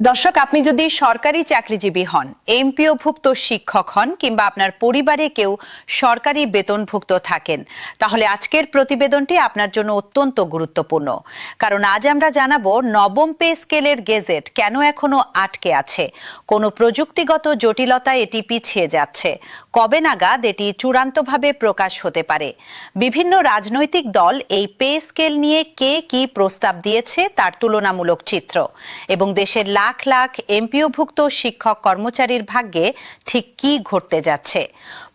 দর্শক, আপনি যদি সরকারি চাকরিজীবী হন, এমপিওভুক্ত শিক্ষক হন কিংবা আপনার পরিবারে কেউ সরকারি বেতনভুক্ত থাকেন, তাহলে আজকের প্রতিবেদনটি আপনার জন্য অত্যন্ত গুরুত্বপূর্ণ। কারণ আজ আমরা জানাবো নবম পে স্কেলের গেজেট কেন এখনো আটকে আছে, কোনো প্রযুক্তিগত জটিলতায় এটি পিছিয়ে যাচ্ছে, কবে নাগাদ এটি চূড়ান্তভাবে প্রকাশ হতে পারে, বিভিন্ন রাজনৈতিক দল এই পে স্কেল নিয়ে কে কি প্রস্তাব দিয়েছে তার তুলনামূলক চিত্র, এবং দেশের লাখ লাখ এমপিওভুক্ত শিক্ষক কর্মচারীর ভাগ্যে ঠিক কি ঘটতে যাচ্ছে।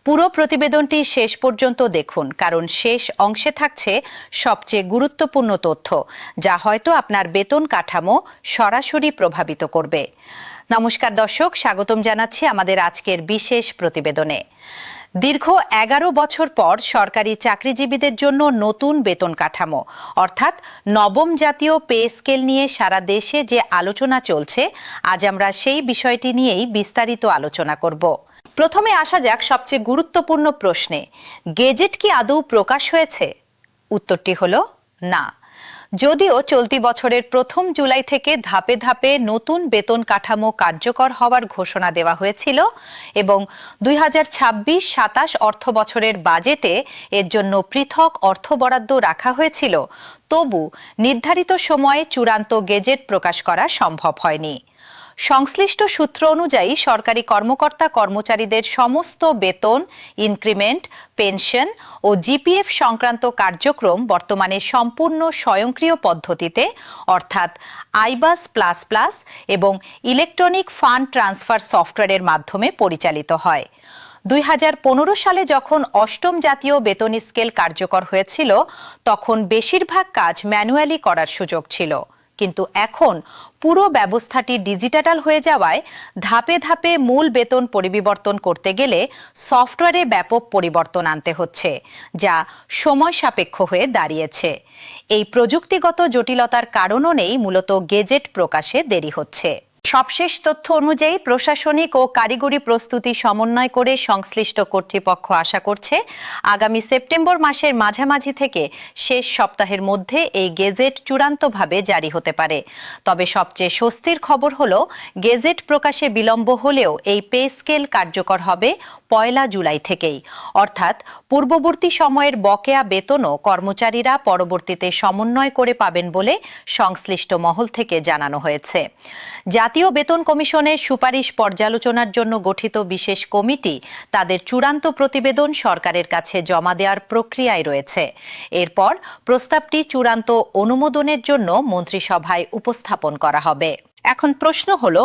পুরো প্রতিবেদনটি শেষ পর্যন্ত দেখুন, কারণ শেষ অংশে থাকছে সবচেয়ে গুরুত্বপূর্ণ তথ্য, যা হয়তো আপনার বেতন কাঠামো সরাসরি প্রভাবিত করবে। নমস্কার দর্শক, স্বাগতম জানাচ্ছি আমাদের আজকের বিশেষ প্রতিবেদনে। দীর্ঘ 11 বছর পর সরকারি চাকরিজীবীদের জন্য নতুন বেতন কাঠামো অর্থাৎ নবম জাতীয় পে স্কেল নিয়ে সারা দেশে যে আলোচনা চলছে, আজ আমরা সেই বিষয়টি নিয়েই বিস্তারিত আলোচনা করব। প্রথমে আসা যাক সবচেয়ে গুরুত্বপূর্ণ প্রশ্নে, গেজেট কি আদৌ প্রকাশ হয়েছে? উত্তরটি হলো না। যদিও চলতি বছরের 1 জুলাই থেকে ধাপে ধাপে নতুন বেতন কাঠামো কার্যকর হওয়ার ঘোষণা দেওয়া হয়েছিল এবং 2026-27 অর্থ বছরের বাজেটে এর জন্য পৃথক অর্থ বরাদ্দ রাখা হয়েছিল, তবু নির্ধারিত সময়ে চূড়ান্ত গেজেট প্রকাশ করা সম্ভব হয়নি। সংশ্লিষ্ট সূত্র অনুযায়ী সরকারি কর্মকর্তা কর্মচারীদের সমস্ত বেতন, ইনক্রিমেন্ট, পেনশন ও জিপিএফ সংক্রান্ত কার্যক্রম বর্তমানে সম্পূর্ণ স্বয়ংক্রিয় পদ্ধতিতে অর্থাৎ আইবাস প্লাস প্লাস এবং ইলেকট্রনিক ফান্ড ট্রান্সফার সফটওয়্যারের মাধ্যমে পরিচালিত হয়। 2015 সালে যখন অষ্টম জাতীয় বেতন স্কেল কার্যকর হয়েছিল, তখন বেশিরভাগ কাজ ম্যানুয়ালি করার সুযোগ ছিল, কিন্তু এখন পুরো ব্যবস্থাটি ডিজিটাল হয়ে যাওয়ায় ধাপে ধাপে মূল বেতন পরিবর্তন করতে গেলে সফটওয়্যারে ব্যাপক পরিবর্তন আনতে হচ্ছে, যা সময় সাপেক্ষ হয়ে দাঁড়িয়েছে। এই প্রযুক্তিগত জটিলতার কারণও নেই মূলত গেজেট প্রকাশে দেরি হচ্ছে। সবশেষ তথ্য অনুযায়ী প্রশাসনিক ও কারিগরি প্রস্তুতি সমন্বয় করে সংশ্লিষ্ট কর্তৃপক্ষ আশা করছে আগামী সেপ্টেম্বর মাসের মাঝামাঝি থেকে শেষ সপ্তাহের মধ্যে এই গেজেট চূড়ান্তভাবে জারি হতে পারে। তবে সবচেয়ে স্বস্তির খবর হলো, গেজেট প্রকাশে বিলম্ব হলেও এই পে স্কেল কার্যকর হবে 1 জুলাই থেকেই, অর্থাৎ পূর্ববর্তী সময়ের বকেয়া বেতনও কর্মচারীরা পরবর্তীতে সমন্বয় করে পাবেন বলে সংশ্লিষ্ট মহল থেকে জানানো হয়েছে। জাতীয় বেতন কমিশনের সুপারিশ পর্যালোচনার জন্য গঠিত বিশেষ কমিটি তাদের চূড়ান্ত প্রতিবেদন সরকারের কাছে জমা দেওয়ার প্রক্রিয়ায় রয়েছে। এরপর প্রস্তাবটি চূড়ান্ত অনুমোদনের জন্য মন্ত্রিসভায় উপস্থাপন করা হবে। এখন প্রশ্ন হলো,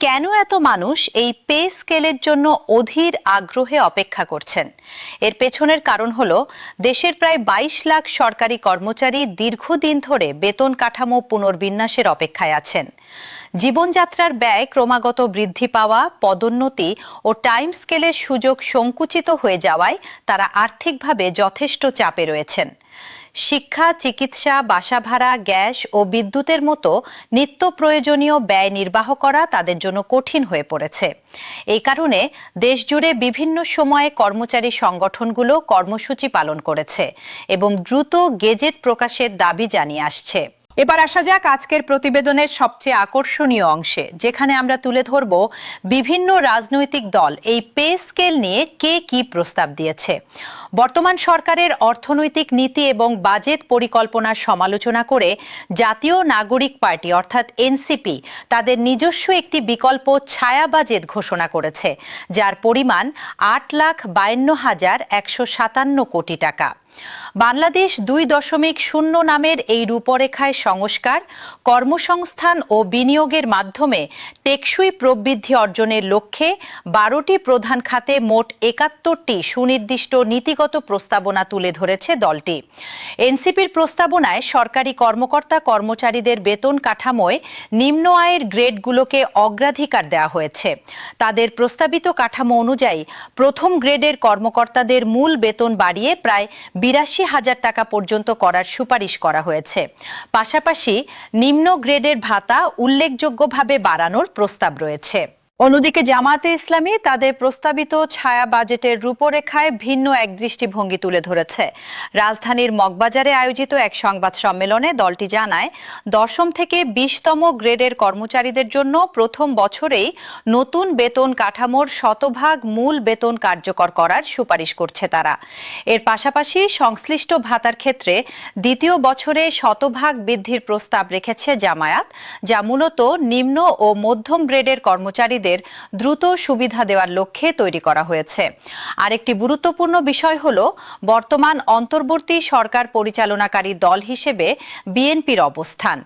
কেন এত মানুষ এই পে স্কেলের জন্য অধীর আগ্রহে অপেক্ষা করছেন? এর পেছনের কারণ হলো, দেশের প্রায় 22 লাখ সরকারি কর্মচারী দীর্ঘদিন ধরে বেতন কাঠামো পুনর্বিন্যাসের অপেক্ষায় আছেন। জীবনযাত্রার ব্যয় ক্রমাগত বৃদ্ধি পাওয়া, পদোন্নতি ও টাইম স্কেলের সুযোগ সংকুচিত হয়ে যাওয়ায় তারা আর্থিকভাবে যথেষ্ট চাপে রয়েছেন। শিক্ষা, চিকিৎসা, বাসা ভাড়া, গ্যাস ও বিদ্যুতের মতো নিত্য প্রয়োজনীয় ব্যয় নির্বাহ করা তাদের জন্য কঠিন হয়ে পড়েছে। এই কারণে দেশজুড়ে বিভিন্ন সময়ে কর্মচারী সংগঠনগুলো কর্মসূচি পালন করেছে এবং দ্রুত গেজেট প্রকাশের দাবি জানিয়ে আসছে। এবার আসা যাক আজকের প্রতিবেদনের সবচেয়ে আকর্ষণীয় অংশে, যেখানে আমরা তুলে ধরব বিভিন্ন রাজনৈতিক দল এই পে স্কেল নিয়ে কে কি প্রস্তাব দিয়েছে। বর্তমান সরকারের অর্থনৈতিক নীতি এবং বাজেট পরিকল্পনার সমালোচনা করে জাতীয় নাগরিক পার্টি অর্থাৎ এনসিপি তাদের নিজস্ব একটি বিকল্প ছায়া বাজেট ঘোষণা করেছে, যার পরিমাণ 8,52,157 কোটি টাকা। বাংলাদেশ 2.0 নামের এই রূপরেখায় সংস্কার, কর্মসংস্থান ও বিনিয়োগের মাধ্যমে টেকসই প্রবৃদ্ধি অর্জনের লক্ষ্যে 12টি প্রধান খাতে মোট 71টি সুনির্দিষ্ট নীতিগত প্রস্তাবনা তুলে ধরেছে দলটি। এনসিপির প্রস্তাবনায় সরকারি কর্মকর্তা কর্মচারীদের বেতন কাঠামোয় নিম্ন আয়ের গ্রেডগুলোকে অগ্রাধিকার দেওয়া হয়েছে। তাদের প্রস্তাবিত কাঠামো অনুযায়ী প্রথম গ্রেডের কর্মকর্তাদের মূল বেতন বাড়িয়ে প্রায় 82,000 টাকা পর্যন্ত করার সুপারিশ করা হয়েছে। পাশাপাশি নিম্ন গ্রেডের ভাতা উল্লেখযোগ্যভাবে বাড়ানোর প্রস্তাব রয়েছে। অন্যদিকে জামায়াতে ইসলামী তাদের প্রস্তাবিত ছায়া বাজেটের রূপরেখায় ভিন্ন এক দৃষ্টিভঙ্গি তুলে ধরেছে। রাজধানীর মগবাজারে আয়োজিত এক সংবাদ সম্মেলনে দলটি জানায়, দশম থেকে 20তম গ্রেডের কর্মচারীদের জন্য প্রথম বছরেই নতুন বেতন কাঠামোর শতভাগ মূল বেতন কার্যকর করার সুপারিশ করছে তারা। এর পাশাপাশি সংশ্লিষ্ট ভাতার ক্ষেত্রে দ্বিতীয় বছরে শতভাগ বৃদ্ধির প্রস্তাব রেখেছে জামায়াত, যা মূলত নিম্ন ও মধ্যম গ্রেডের কর্মচারীদের দ্রুত সুবিধা দেওয়ার লক্ষ্যে তৈরি করা হয়েছে। আরেকটি গুরুত্বপূর্ণ বিষয় হল, বর্তমান অন্তর্বর্তী সরকার পরিচালনাকারী দল হিসেবে বিএনপির অবস্থান।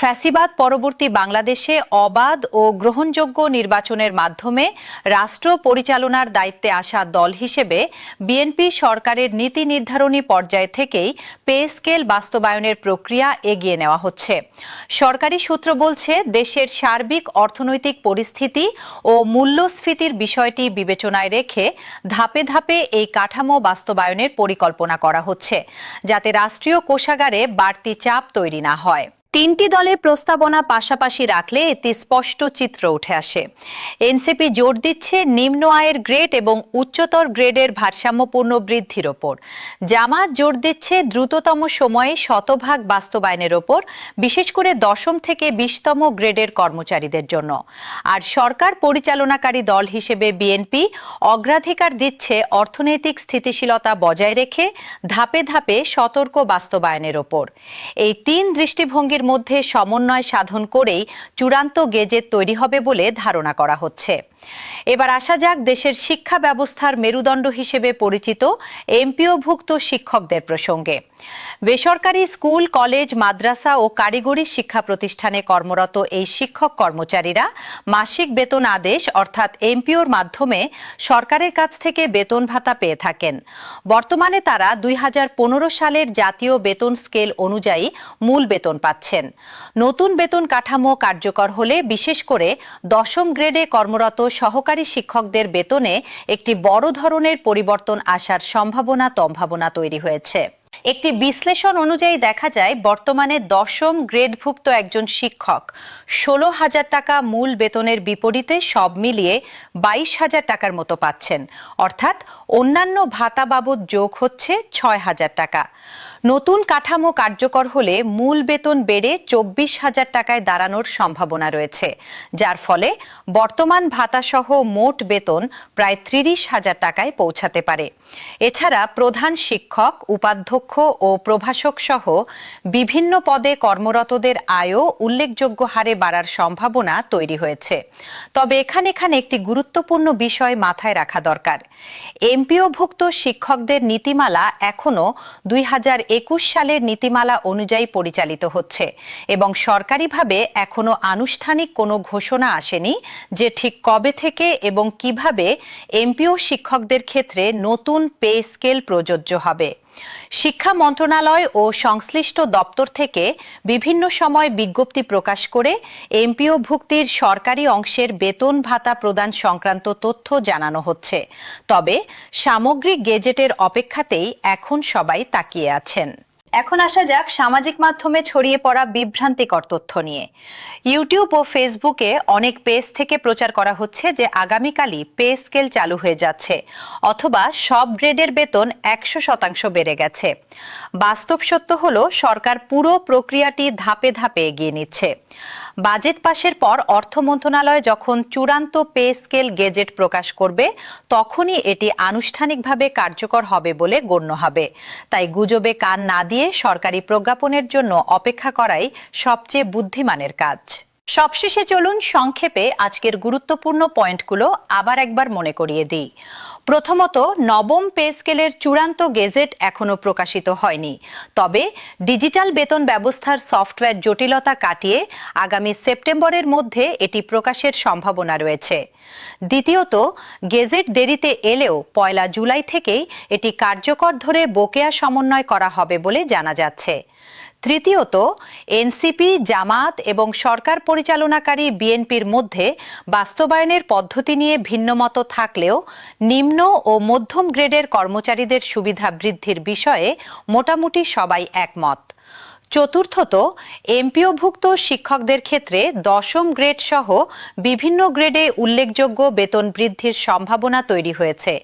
ফ্যাসিবাদ পরবর্তী বাংলাদেশে অবাধ ও গ্রহণযোগ্য নির্বাচনের মাধ্যমে রাষ্ট্র পরিচালনার দায়িত্বে আসা দল হিসেবে বিএনপি সরকারের নীতি নির্ধারণী পর্যায় থেকেই পে স্কেল বাস্তবায়নের প্রক্রিয়া এগিয়ে নেওয়া হচ্ছে। সরকারি সূত্র বলছে, দেশের সার্বিক অর্থনৈতিক পরিস্থিতি ও মূল্যস্ফীতির বিষয়টি বিবেচনায় রেখে ধাপে ধাপে এই কাঠামো বাস্তবায়নের পরিকল্পনা করা হচ্ছে, যাতে রাষ্ট্রীয় কোষাগারে বাড়তি চাপ তৈরি না হয়। তিনটি দলের প্রস্তাবনা পাশাপাশি রাখলে এতে স্পষ্ট চিত্র উঠে আসে। এনসিপি জোর দিচ্ছে নিম্ন আয়ের গ্রেড এবং উচ্চতর গ্রেডের ভারসাম্যপূর্ণ বৃদ্ধির ওপর। জামায়াত জোর দিচ্ছে দ্রুততম সময়ে শতভাগ বাস্তবায়নের ওপর, বিশেষ করে দশম থেকে 20তম গ্রেডের কর্মচারীদের জন্য। আর সরকার পরিচালনাকারী দল হিসেবে বিএনপি অগ্রাধিকার দিচ্ছে অর্থনৈতিক স্থিতিশীলতা বজায় রেখে ধাপে ধাপে সতর্ক বাস্তবায়নের ওপর। এই তিন দৃষ্টিভঙ্গির মধ্যে সমন্বয় সাধন করেই চূড়ান্ত গেজেট তৈরি হবে বলে ধারণা করা হচ্ছে। এবার আসা যাক দেশের শিক্ষা ব্যবস্থার মেরুদণ্ড হিসেবে পরিচিত এমপিওভুক্ত শিক্ষকদের প্রসঙ্গে। বেসরকারি স্কুল, কলেজ, মাদ্রাসা ও কারিগরি শিক্ষা প্রতিষ্ঠানে কর্মরত এই শিক্ষক কর্মচারীরা মাসিক বেতন আদেশ অর্থাৎ এমপিওর মাধ্যমে সরকারের কাছ থেকে বেতন ভাতা পেয়ে থাকেন। বর্তমানে তারা 2015 সালের জাতীয় বেতন স্কেল অনুযায়ী মূল বেতন পাচ্ছেন। নতুন বেতন কাঠামো কার্যকর হলে বিশেষ করে দশম গ্রেডে কর্মরত সহকারী শিক্ষকদের বেতনে একটি বড় ধরনের পরিবর্তন আসার সম্ভাবনা তৈরি হয়েছে। একটি বিশ্লেষণ অনুযায়ী দেখা যায়, বর্তমানে দশম গ্রেডভুক্ত একজন শিক্ষক 16,000 টাকা মূল বেতনের বিপরীতে সব মিলিয়ে 22,000 টাকার মতো পাচ্ছেন, অর্থাৎ অন্যান্য ভাতা বাবদ যোগ হচ্ছে 6,000 টাকা। নতুন কাঠামো কার্যকর হলে মূল বেতন বেড়ে 24,000 টাকায় দাঁড়ানোর সম্ভাবনা রয়েছে, যার ফলে বর্তমান ভাতাসহ মোট বেতন প্রায় 30,000 টাকায় পৌঁছাতে পারে। এছাড়া প্রধান শিক্ষক, উপাধ্যক্ষ ও প্রভাষক সহ বিভিন্ন পদে কর্মরতদের আয়ও উল্লেখযোগ্য হারে বাড়ার সম্ভাবনা তৈরি হয়েছে। তবে এখানে একটি গুরুত্বপূর্ণ বিষয় মাথায় রাখা দরকার। এমপিওভুক্ত শিক্ষকদের নীতিমালা এখনও 2021 সালের নীতিমালা অনুযায়ী পরিচালিত হচ্ছে এবং সরকারিভাবে এখনও আনুষ্ঠানিক কোনো ঘোষণা আসেনি যে ঠিক কবে থেকে এবং কিভাবে এমপিও শিক্ষকদের ক্ষেত্রে নতুন পে স্কেল প্রযোজ্য হবে। শিক্ষা মন্ত্রণালয় ও সংশ্লিষ্ট দপ্তর থেকে বিভিন্ন সময় বিজ্ঞপ্তি প্রকাশ করে এমপিও ভুক্তির সরকারি অংশের বেতন ভাতা প্রদান সংক্রান্ত তথ্য জানানো হচ্ছে। তবে সামগ্রিক গেজেটের অপেক্ষাতেই এখন সবাই তাকিয়ে আছেন। এখন আসা যাক সামাজিক মাধ্যমে ছড়িয়ে পড়া বিভ্রান্তিকর তথ্য নিয়ে। ইউটিউব ও ফেসবুকে অনেক পেজ থেকে প্রচার করা হচ্ছে যে আগামীকালই পে স্কেল চালু হয়ে যাচ্ছে অথবা সব গ্রেডের বেতন 100% বেড়ে গেছে। বাস্তব সত্য হলো, সরকার পুরো প্রক্রিয়াটি ধাপে ধাপে এগিয়ে নিচ্ছে। বাজেট পাশের পর অর্থ মন্ত্রণালয় যখন চূড়ান্ত পে স্কেল গেজেট প্রকাশ করবে, তখনই এটি আনুষ্ঠানিকভাবে কার্যকর হবে বলে গণ্য হবে। তাই গুজবে কান না দিয়ে সরকারি প্রজ্ঞাপনের জন্য অপেক্ষা করাই সবচেয়ে বুদ্ধিমানের কাজ। সবশেষে চলুন সংক্ষেপে আজকের গুরুত্বপূর্ণ পয়েন্টগুলো আবার একবার মনে করিয়ে দিই। প্রথমত, নবম পে স্কেলের চূড়ান্ত গেজেট এখনো প্রকাশিত হয়নি। তবে ডিজিটাল বেতন ব্যবস্থার সফটওয়্যার জটিলতা কাটিয়ে আগামী সেপ্টেম্বরের মধ্যে এটি প্রকাশের সম্ভাবনা রয়েছে। দ্বিতীয়ত, গেজেট দেরিতে এলেও 1 জুলাই থেকেই এটি কার্যকর ধরে বকেয়া সমন্বয় করা হবে বলে জানা যাচ্ছে। তৃতীয়ত, এনসিপি, জামায়াত এবং সরকার পরিচালনাকারী বিএনপির মধ্যে বাস্তবায়নের পদ্ধতি নিয়ে ভিন্নমত থাকলেও নিম্ন ও মধ্যম গ্রেডের কর্মচারীদের সুবিধা বৃদ্ধির বিষয়ে মোটামুটি সবাই একমত। চতুর্থত, এমপিওভুক্ত শিক্ষকদের ক্ষেত্রে দশম গ্রেড সহ বিভিন্ন গ্রেডে উল্লেখযোগ্য বেতন বৃদ্ধির সম্ভাবনা তৈরি হয়েছে,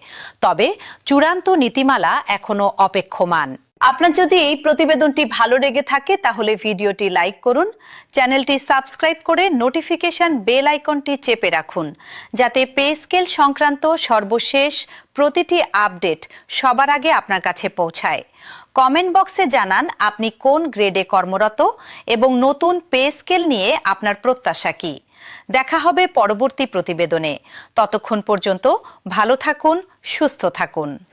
তবে চূড়ান্ত নীতিমালা এখনো অপেক্ষমান। আপনার যদি এই প্রতিবেদনটি ভালো লেগে থাকে তাহলে ভিডিওটি লাইক করুন, চ্যানেলটি সাবস্ক্রাইব করে নোটিফিকেশন বেল আইকনটি চেপে রাখুন, যাতে পে স্কেল সংক্রান্ত সর্বশেষ প্রতিটি আপডেট সবার আগে আপনার কাছে পৌঁছায়। কমেন্ট বক্সে জানান আপনি কোন গ্রেডে কর্মরত এবং নতুন পে স্কেল নিয়ে আপনার প্রত্যাশা কী। দেখা হবে পরবর্তী প্রতিবেদনে। ততক্ষণ পর্যন্ত ভালো থাকুন, সুস্থ থাকুন।